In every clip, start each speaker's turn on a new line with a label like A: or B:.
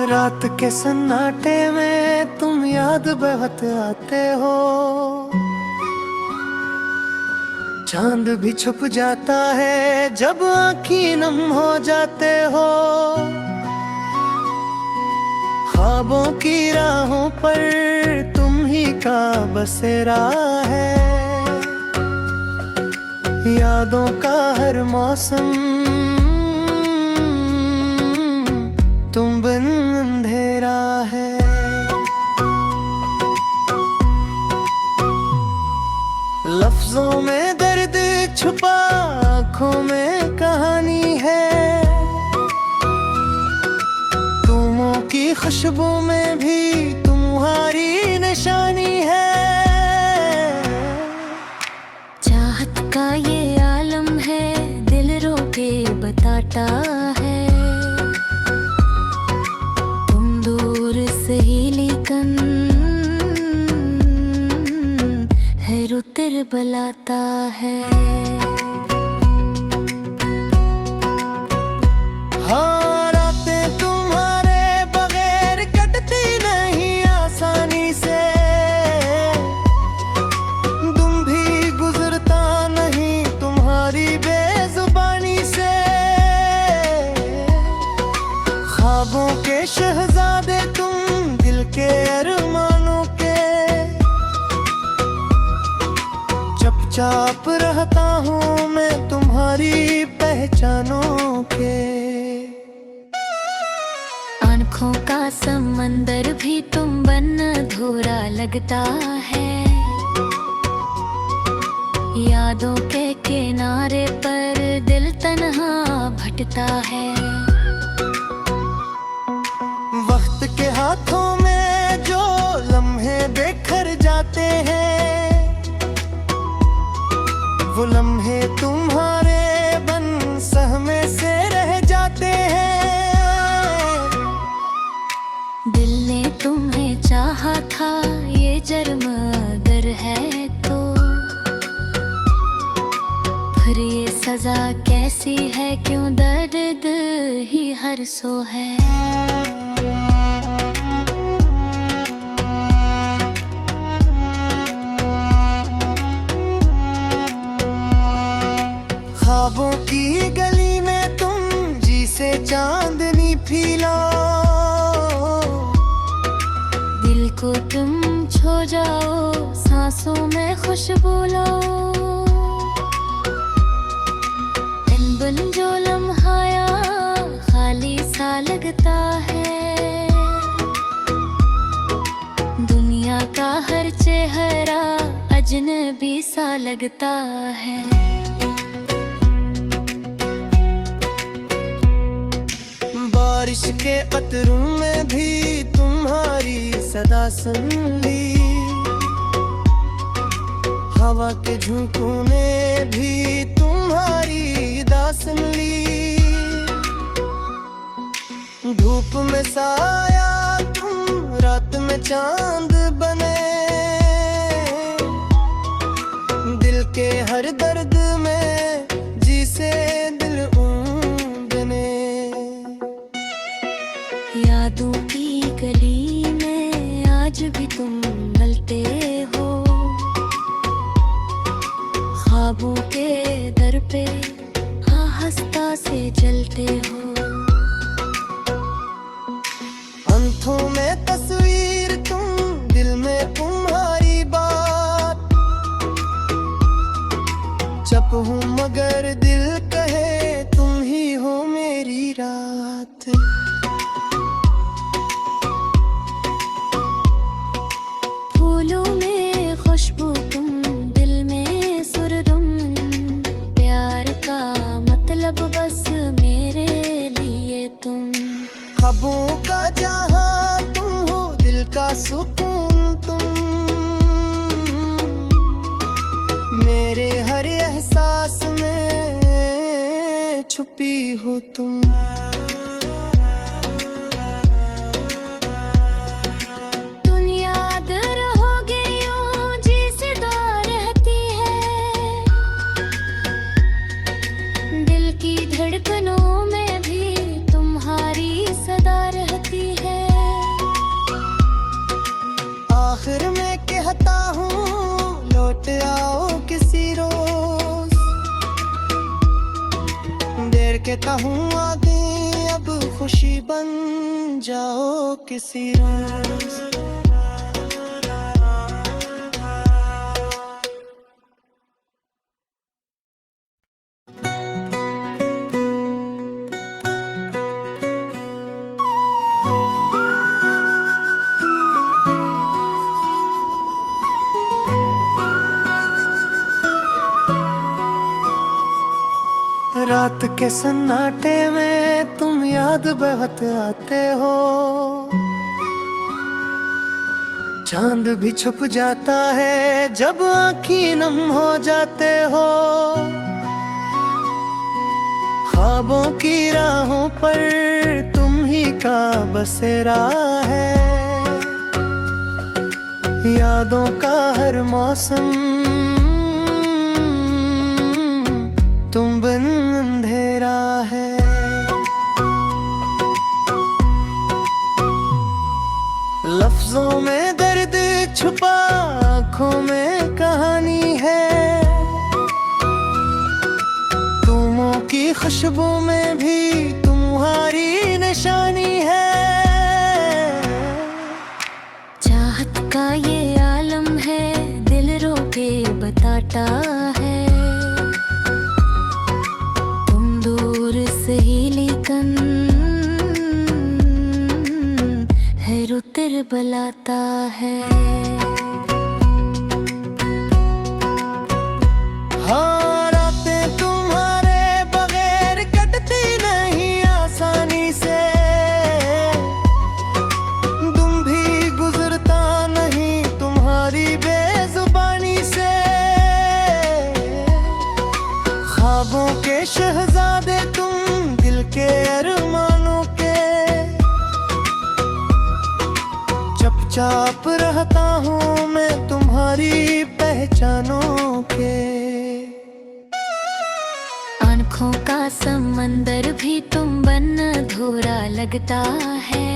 A: रात के सन्नाटे में तुम याद बहुत आते हो, चांद भी छुप जाता है जब आँखें नम हो जाते हो। ख्वाबों की राहों पर तुम ही का बसेरा है, यादों का हर मौसम तुम बिन अंधेरा है। लफ्जों में दर्द छुपा, आँखों में कहानी है, तुमों की खुशबू में भी तुम्हारी निशानी है।
B: चाहत का ये आलम है, दिल रो के बताता है, तुम दूर से ही लेकिन है रुतिर बलाता है।
A: हाँ, रातें तुम्हारे बगैर कटती नहीं आसानी से, तुम भी गुजरता नहीं तुम्हारी बेजुबानी से। ख्वाबों के शहजादे तुम, दिल के अरमानों के, चुपचाप रहता हूँ मैं तुम्हारी पहचानों के।
B: आँखों का समंदर भी तुम बन अधूरा लगता है, यादों के किनारे पर दिल तन्हा भटकता है।
A: वक्त के हाथों में जो लम्हे बेखर जाते हैं, वो लम्हे तुम्हारे बन सहमे से रह जाते हैं।
B: दिल ने तुम्हें चाहा था, ये जर्म अगर है तो फिर ये सजा कैसी है, क्यों दर्द ही हर सो है।
A: ख्वाबों की गली में तुम जी से चांदनी फीलो,
B: दिल को तुम छो जाओ, सांसों में खुशबू लो, इन बिन जो लम्हाया खाली सा लगता है, दुनिया का हर चेहरा अजनबी सा लगता है।
A: बारिश के कतरों में भी तुम्हारी सदा सुन ली, हवा के झोंकों ने भी तुम्हारी दास्तान ली। धूप में साया तुम, रात में चांद बने, दिल के हर दर्द में जी से दिल ऊँघने।
B: यादों की गली में आज भी तुम मिलते हो, ख्वाबों के दर पे आहिस्ता से जलते हो।
A: आँखों में तस्वीर तुम, दिल में तुम्हारी बात, चुप हूँ मगर दिल कहे तुम ही हो मेरी रात।
B: फूलों में खुशबू तुम, दिल में सुरदुम, प्यार का मतलब बस मेरे लिए तुम।
A: ख्वाबों का जहां तुम हो, दिल का सुकून तुम, मेरे हर एहसास में छुपी हो तुम।
B: धड़कनों में भी तुम्हारी सदा रहती है।
A: कहता हूँ आगे अब खुशी बन जाओ किसी रोज। रात के सन्नाटे में तुम याद बहुत आते हो, चांद भी छुप जाता है जब आँखें नम हो जाते हो। ख्वाबों की राहों पर तुम ही का बसेरा है, यादों का हर मौसम तुम बिन अंधेरा है। लफ्जों में दर्द छुपा आँखों में कहानी है, तुमों की खुशबू में भी तुम्हारी निशानी है।
B: चाहत का ये आलम है, दिल रोके बताता है। सही लेकिन है रुतिर बलाता है।
A: हाँ, रातें तुम्हारे बगैर कटती नहीं आसानी से, तुम भी गुजरता नहीं तुम्हारी बेजुबानी से। ख्वाबों के शहजादे तुम के अरमानों के, चुपचाप रहता हूँ मैं तुम्हारी पहचानों के।
B: आँखों का समंदर भी तुम बन अधूरा लगता है,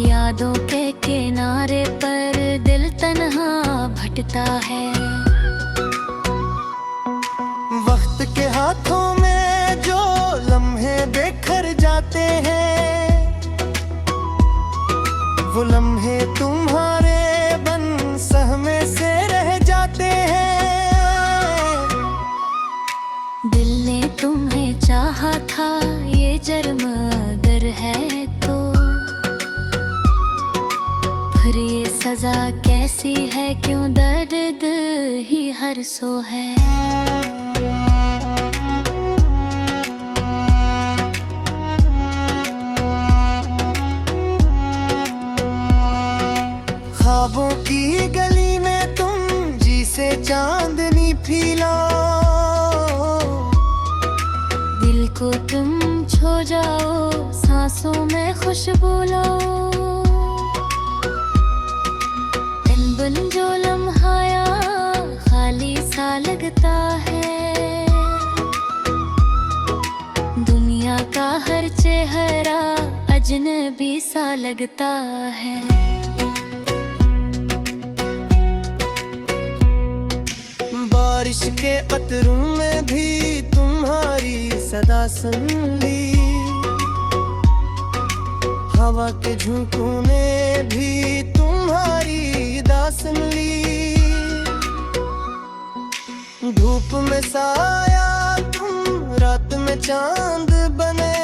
B: यादों के किनारे पर दिल तन्हा भटकता है।
A: वक्त के हाथों में जो लम्हे बेखर जाते हैं, वो लम्हे तुम्हारे बन सहमे से रह जाते हैं।
B: दिल ने तुम्हें चाहा था ये जर्म अगर है तो, फिर ये सजा कैसी है, क्यों दर्द ही हर सो है।
A: ख्वाबों की गली में तुम जी से चांदनी फीलो,
B: दिल को तुम छो जाओ सांसों में खुशबू लो। इन बिन जो लम्हाया खाली सा लगता है, दुनिया का हर चेहरा अजनबी सा लगता है।
A: बारिश के कतरों में भी तुम्हारी सदा सुन ली, हवा के झोंकों ने भी तुम्हारी दास्तान ली। धूप में साया तुम, रात में चांद बने,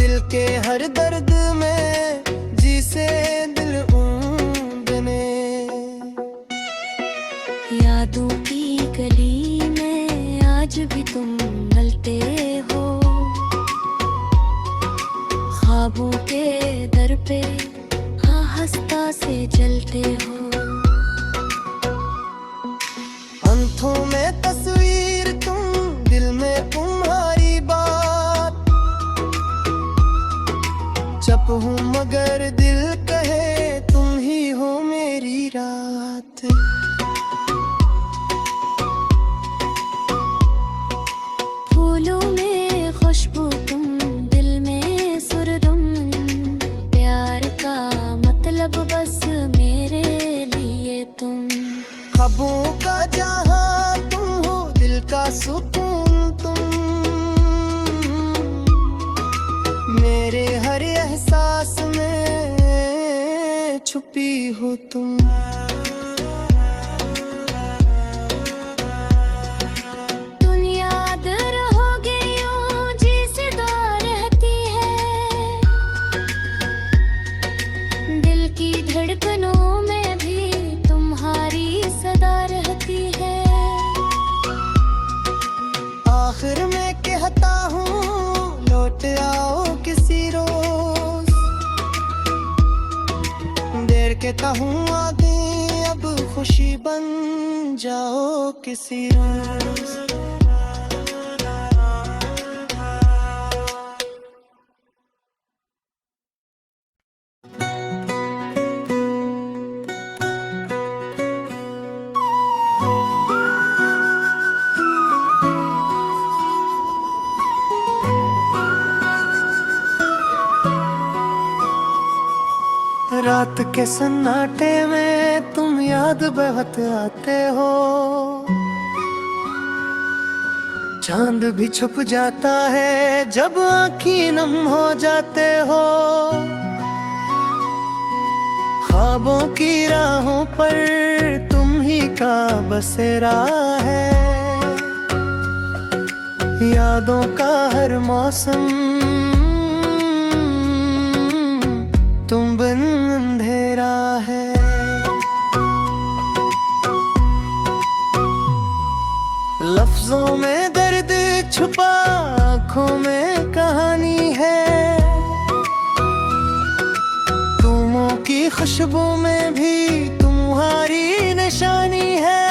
A: दिल के हर दर्द में जी से दिल ऊँघने।
B: यादों की गली में आज भी तुम मिलते हो, ख्वाबों के दर पे आहिस्ता से जलते हो।
A: अंतों में तस्वीर तुम, दिल में तुम्हारी बात, चुप हूँ मगर दिल कहे तुम ही हो मेरी रात।
B: फूलों में खुशबू तुम, दिल में सुरदुम, प्यार का मतलब बस मेरे लिए तुम।
A: ख्वाबों का जहां तुम होती हो तुम।
B: तुम याद रहोगे यूं जी सदा रहती है, दिल की धड़कनों में भी तुम्हारी सदा रहती है।
A: आखिर में कहता हूँ लौट आओ किसी रोज, देर कहता हूँ आगे अब खुशी बन जाओ किसी रोज। रात के सन्नाटे में तुम याद बहुत आते हो, चांद भी छुप जाता है जब आँखें नम हो जाते हो। ख्वाबों की राहों पर तुम ही का बसेरा है, यादों का हर मौसम तुम बिन अंधेरा है। लफ्जों में दर्द छुपा आँखों में कहानी है, तुमों की खुशबू में भी तुम्हारी निशानी है।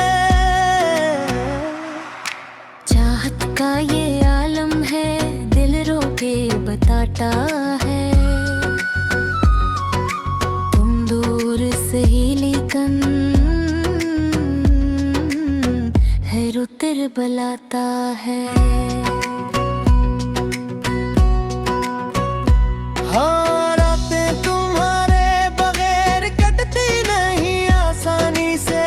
B: चाहत का ये आलम है दिल रोके बताता है, सही लेकिन है रुतर बलाता है।
A: हाँ रातें तुम्हारे बगैर कटती नहीं आसानी से,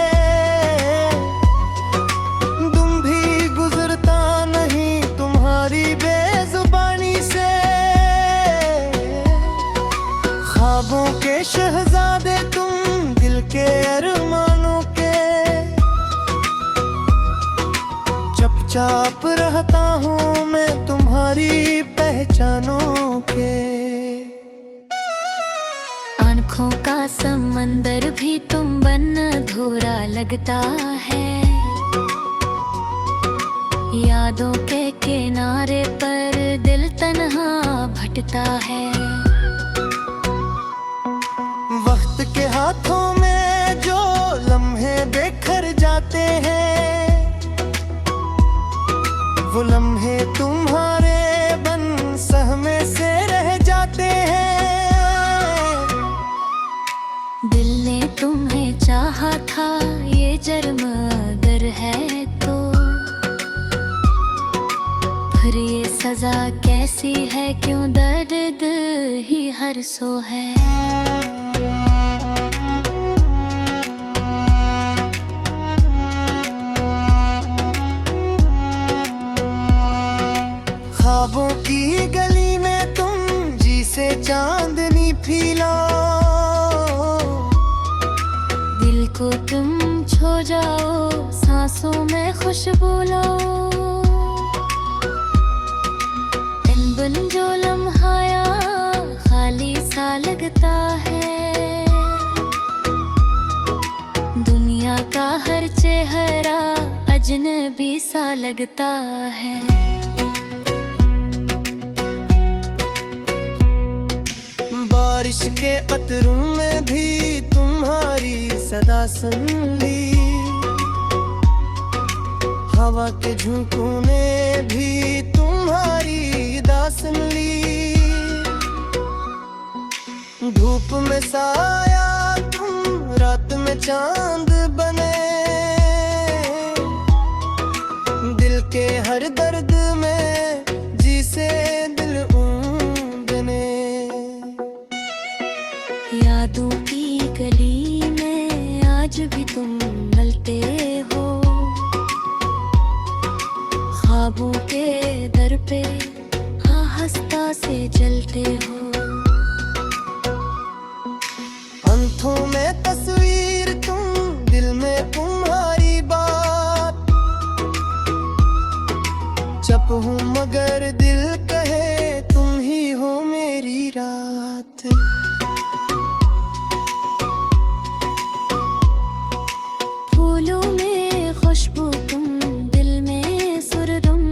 A: तुम भी गुजरता नहीं तुम्हारी बेजुबानी से। ख्वाबों के शहजादे तुम दिल के अरमानों के, चुपचाप रहता हूँ मैं तुम्हारी पहचानों के।
B: आँखों का समंदर भी तुम बन अधूरा लगता है, यादों के किनारे पर दिल तन्हा भटकता है।
A: वक्त के हाथों में जो लम्हे बेखर जाते हैं, वो लम्हे तुम्हारे बन सहमे से रह जाते हैं।
B: दिल ने तुम्हें चाहा था ये जर्म अगर है तो, फिर ये सजा कैसी है क्यों दर्द ही हर सो है।
A: ख्वाबों की गली में तुम जी से चांदनी फीला,
B: दिल को तुम छो जाओ सांसों में खुशबू लो। इन बिन जो लम्हाया खाली सा लगता है, दुनिया का हर चेहरा अजनबी सा लगता है।
A: बारिश के कतरों में भी तुम्हारी सदा सुन ली, हवा के झोंकों ने भी तुम्हारी दास्तान ली। धूप में साया तुम रात में चांद बने, दिल के हर दर्द में जी से दिल ऊँघने।
B: यादों की गली में आज भी तुम मिलते हो, ख्वाबों के दर पे आहिस्ता से जलते हो।
A: अंतों में पर दिल कहे तुम ही हो मेरी रात।
B: फूलों में खुशबू तुम, दिल में सुर तुम,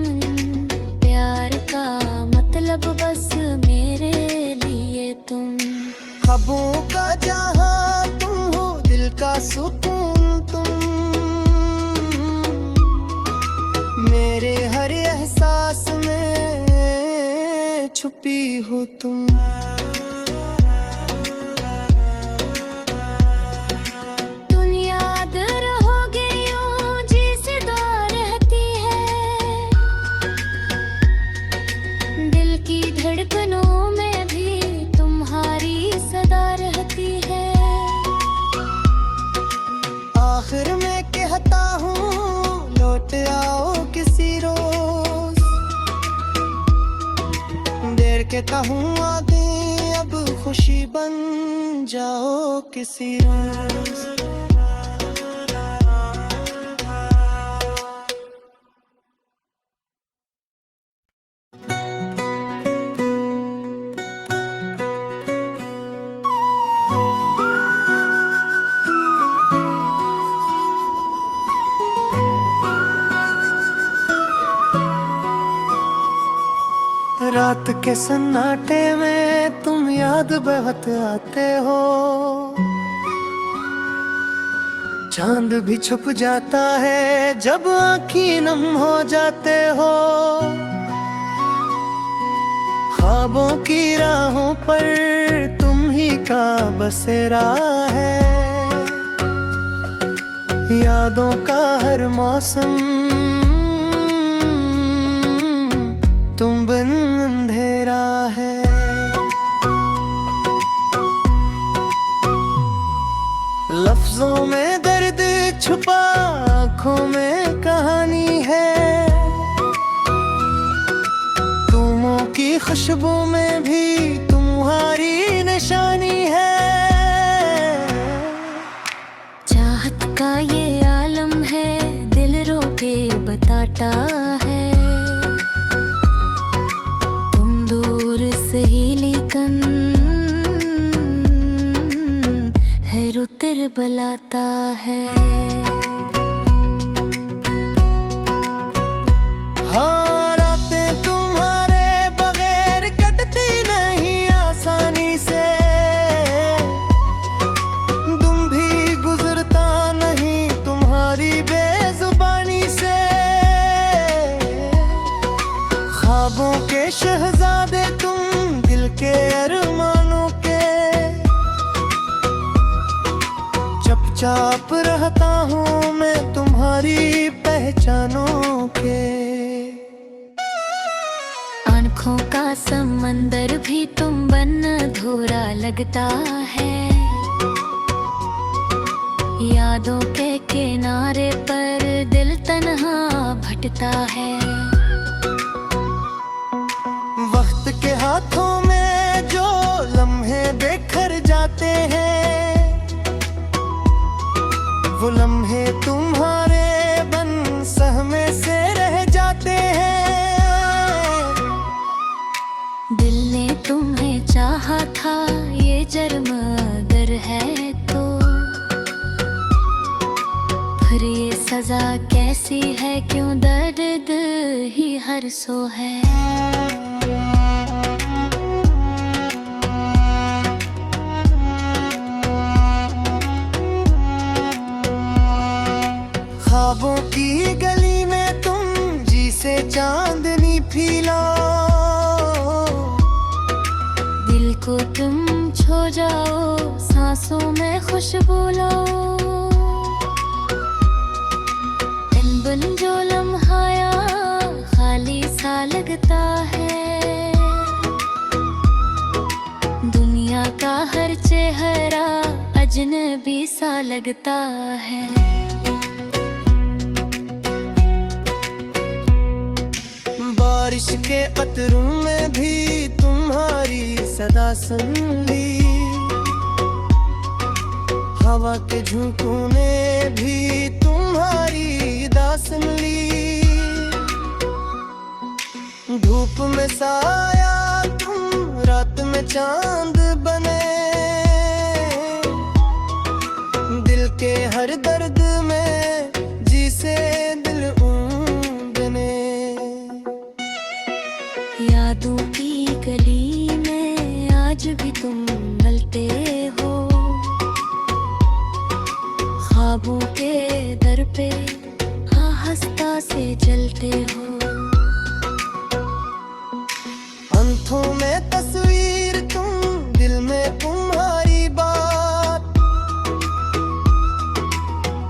B: प्यार का मतलब बस मेरे लिए तुम।
A: ख्वाबों का जहां तुम हो, दिल का सुकून तुम, मेरे हर एहसास में छुपी हो तुम।
B: तुम याद रहोगे यूं जी सदा रहती है, दिल की धड़कनों में भी तुम्हारी सदा रहती है।
A: आखिर में कहता हूँ लौट आओ किसी रोज, देर के कहूँ आगे अब खुशी बन जाओ किसी रोज। रात के सन्नाटे में तुम याद बहुत आते हो, चांद भी छुप जाता है जब आँखें नम हो जाते हो। ख्वाबों की राहों पर तुम ही का बसेरा है, यादों का हर मौसम तुम बिन अंधेरा है। लफ्जों में दर्द छुपा, आँखों में कहानी है, तुमों की खुशबू में भी तुम्हारी निशानी है।
B: चाहत का ये आलम है, दिल रोके बताता है, सही लेकिन है रुतर बलाता है।
A: हाँ, रातें तुम्हारे बगैर कटती नहीं आसानी से, तुम भी गुजरता नहीं तुम्हारी बेजुबानी से। ख्वाबों के शहजादे तुम, दिल के अरमानों के, चुपचाप रहता हूँ मैं तुम्हारी पहचानों के।
B: आँखों का समंदर भी तुम बन अधूरा लगता है, यादों के किनारे पर दिल तन्हा भटकता है।
A: वक्त के हाथों में जो लम्हे बेखर जाते हैं, वो लम्हे तुम्हारे बन सहमे से रह जाते हैं।
B: दिल ने तुम्हें चाहा था ये जर्म अगर है तो, फिर ये सजा कैसी है, क्यों दर्द ही हर सो है।
A: ख्वाबों की गली में तुम जी से चांदनी फैला,
B: दिल को तुम छो जाओ, सांसों में खुशबू लाओ। इन बिन जो लम्हाया खाली सा लगता है, दुनिया का हर चेहरा अजनबी सा लगता है।
A: बारिश के कतरों में भी तुम्हारी सदा सुन ली, हवा के झोंकों ने भी तुम्हारी दास्तान ली। धूप में साया तुम, रात में चांद बने, दिल के हर दर्द में जी से दिल ऊंदने।
B: यादों की गली में आज भी तुम मिलते हो, ख्वाबों के दर पे आहिस्ता से चलते हो।
A: आंखों में तस्वीर तुम, दिल में तुम्हारी बात,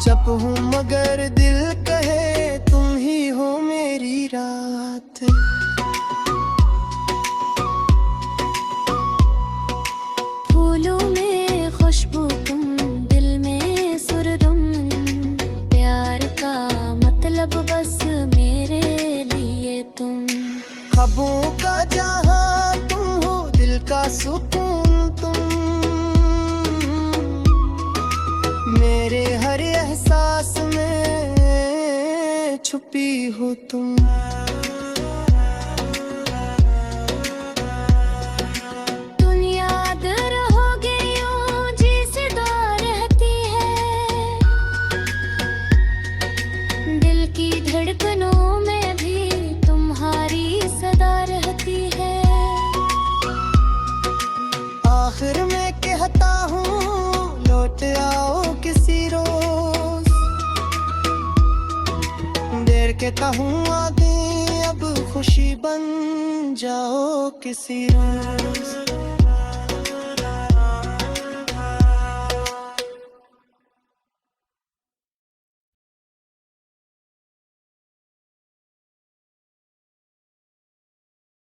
A: चुप हूँ मगर दिल कहे तुम ही हो मेरी रात।
B: फूलों में खुशबू तुम, दिल में सुरगम, प्यार का मतलब बस मेरे लिए तुम।
A: ख्वाबों का जहां तुम हो, दिल का सुकून तुम, मेरे हर एहसास में छुपी हो तुम।
B: तुम याद रहोगे यूं जिसे दुआ रहती है, दिल की धड़कनों में भी तुम्हारी सदा रहती है।
A: आखिर में कहता हूँ लौट आओ किसी रोज, देर के कहूँ आगे अब खुशी बन जाओ किसी रोज।